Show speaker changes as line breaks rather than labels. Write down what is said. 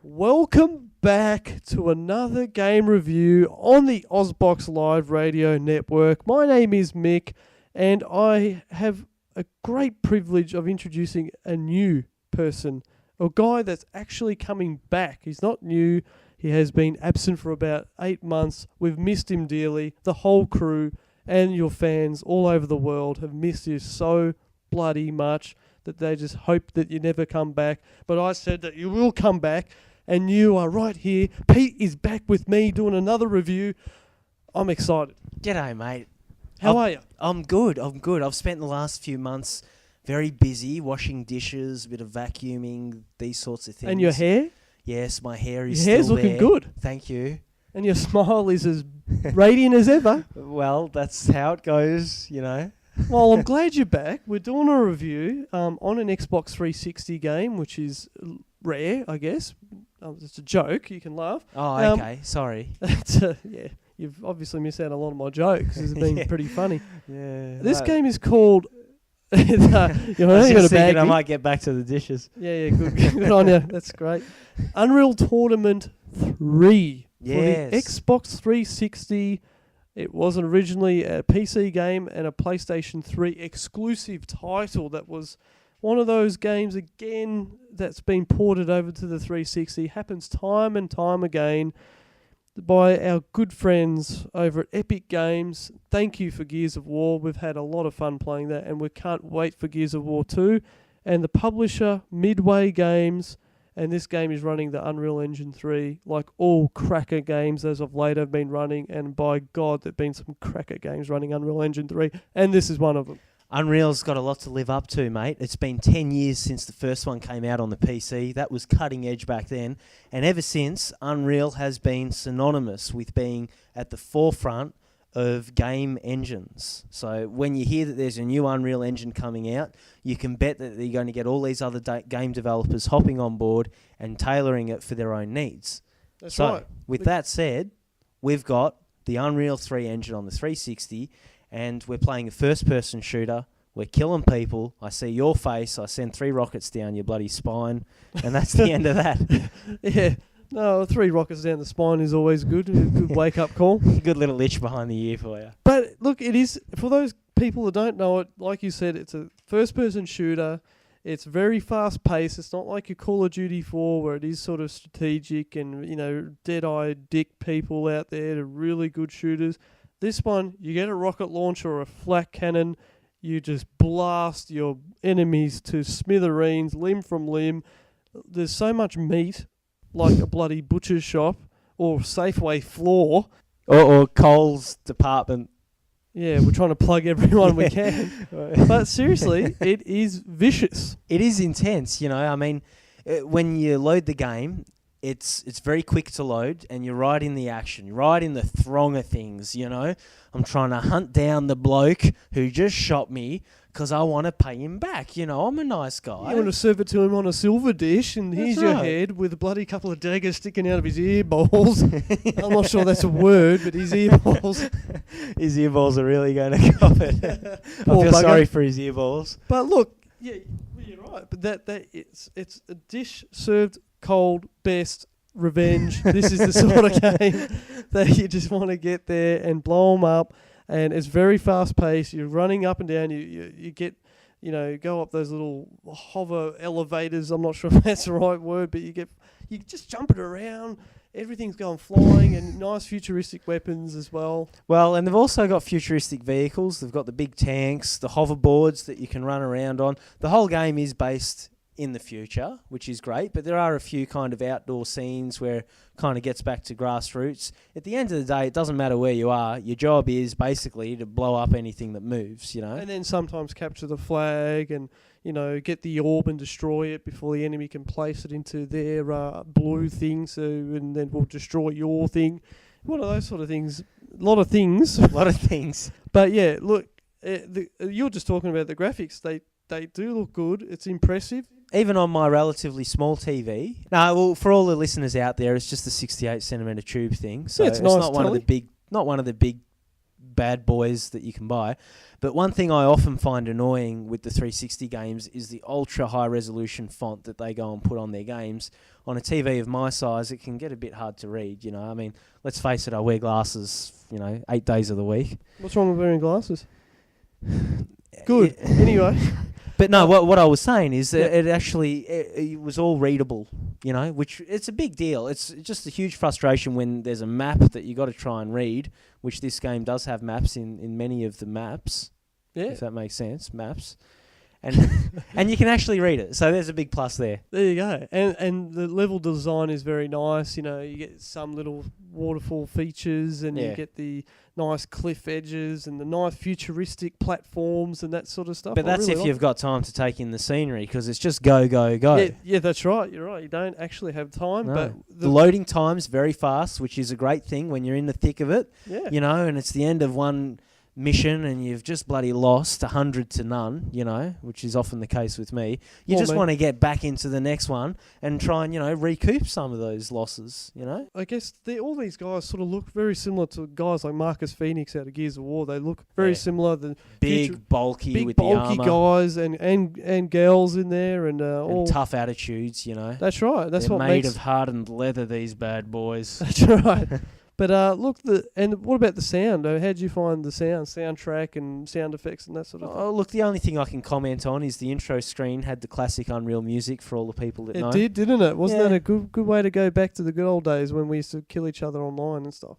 Welcome back to another game review on the Ozbox Live Radio Network. My name is Mick, and I have a great privilege of introducing a new person, a guy that's actually coming back. He's not new. He has been absent for about 8 months. We've missed him dearly. The whole crew and your fans all over the world have missed you so bloody much that they just hope that you never come back. But I said that you will come back, and you are right here. Pete is back with me doing another review. I'm excited.
G'day, mate.
How are you?
I'm good. I've spent the last few months very busy, washing dishes, a bit of vacuuming, these sorts of things.
And your hair?
Yes, my hair is
Your hair's
still
looking
there.
good.
Thank you.
And your smile is as radiant as ever.
Well, that's how it goes, you know.
Well, I'm glad you're back. We're doing a review on an Xbox 360 game, which is rare, I guess. It's a joke. You can laugh.
Oh, okay. Sorry.
Yeah, you've obviously missed out on a lot of my jokes. It's been pretty funny.
Yeah.
This game is called...
I was just thinking I might get back to the dishes.
Yeah, good. Good on you. That's great. Unreal Tournament 3 for the Xbox 360. It was originally a PC game and a PlayStation 3 exclusive title. That was one of those games, again, that's been ported over to the 360. Happens time and time again by our good friends over at Epic Games. Thank you for Gears of War. We've had a lot of fun playing that, and we can't wait for Gears of War 2. And the publisher, Midway Games, and this game is running the Unreal Engine 3, like all cracker games as of late have been running, and by God, there have been some cracker games running Unreal Engine 3, and this is one of them.
Unreal's got a lot to live up to, mate. It's been 10 years since the first one came out on the PC. That was cutting edge back then. And ever since, Unreal has been synonymous with being at the forefront of game engines. So when you hear that there's a new Unreal Engine coming out, you can bet that you're going to get all these other game developers hopping on board and tailoring it for their own needs.
That's right.
With that said, we've got the Unreal 3 engine on the 360, and we're playing a first-person shooter. We're killing people. I see your face. I send 3 rockets down your bloody spine, and that's the end of that.
Yeah. No, 3 rockets down the spine is always good. A good wake-up call.
Good little itch behind the ear for you.
But look, it is, for those people that don't know it, like you said, it's a first-person shooter. It's very fast-paced. It's not like your Call of Duty 4 where it is sort of strategic and, you know, dead-eyed dick people out there, the really good shooters. This one, you get a rocket launcher or a flak cannon, you just blast your enemies to smithereens, limb from limb. There's so much meat, like a bloody butcher's shop or Safeway floor.
Or Coles department.
Yeah, we're trying to plug everyone we can. But seriously, it is vicious.
It is intense, you know. I mean, when you load the game, it's very quick to load, and you're right in the action. You're right in the throng of things, you know. I'm trying to hunt down the bloke who just shot me because I want to pay him back. You know, I'm a nice guy.
You want to serve it to him on a silver dish, and here's your head with a bloody couple of daggers sticking out of his ear balls. I'm not sure that's a word, but his ear balls.
His ear balls are really going to cop it. I feel sorry for his ear balls.
But look, yeah, you're right. But that it's a dish served cold, best revenge. This is the sort of game that you just want to get there and blow them up. And it's very fast paced. You're running up and down. You get, you know, go up those little hover elevators. I'm not sure if that's the right word, but you just jump it around. Everything's going flying, and nice futuristic weapons as well.
Well, and they've also got futuristic vehicles. They've got the big tanks, the hoverboards that you can run around on. The whole game is based in the future, which is great, but there are a few kind of outdoor scenes where it kind of gets back to grassroots. At the end of the day, it doesn't matter where you are. Your job is basically to blow up anything that moves, you know.
And then sometimes capture the flag and, you know, get the orb and destroy it before the enemy can place it into their blue thing, and then we'll destroy your thing. One of those sort of things. A lot of things.
A lot of things.
But yeah, look, you're just talking about the graphics. They do look good. It's impressive.
Even on my relatively small TV. No, well, for all the listeners out there, it's just a 68 centimetre tube thing. So
yeah, it's nice
not one of the big bad boys that you can buy. But one thing I often find annoying with the 360 games is the ultra high resolution font that they go and put on their games. On a TV of my size, it can get a bit hard to read, you know. I mean, let's face it, I wear glasses, 8 days of the week.
What's wrong with wearing glasses? Good. Anyway.
But no, what I was saying is that it was all readable, which it's a big deal. It's just a huge frustration when there's a map that you got to try and read, which this game does have maps in many of the maps. Yeah. If that makes sense, maps. And you can actually read it. So there's a big plus there.
There you go. And the level design is very nice. You get some little waterfall features and you get the nice cliff edges and the nice futuristic platforms and that sort of stuff.
But that's really if you've got time to take in the scenery, because it's just go, go, go.
Yeah, that's right. You're right. You don't actually have time. No. But
the loading time's very fast, which is a great thing when you're in the thick of it.
Yeah.
And it's the end of one mission and you've just bloody lost 100 to none, which is often the case with me. You just want to get back into the next one and try and, recoup some of those losses,
I guess all these guys sort of look very similar to guys like Marcus Phoenix out of Gears of War. They look very similar. The
big, bulky with the armor.
Guys and girls in there and all
tough attitudes,
That's right. That's
They're
what
made of hardened leather, these bad boys.
That's right. But look, and what about the sound? How did you find the soundtrack and sound effects and that sort of thing?
Oh, look, the only thing I can comment on is the intro screen had the classic Unreal music for all the people that know.
It did, didn't it? Wasn't that a good way to go back to the good old days when we used to kill each other online and stuff?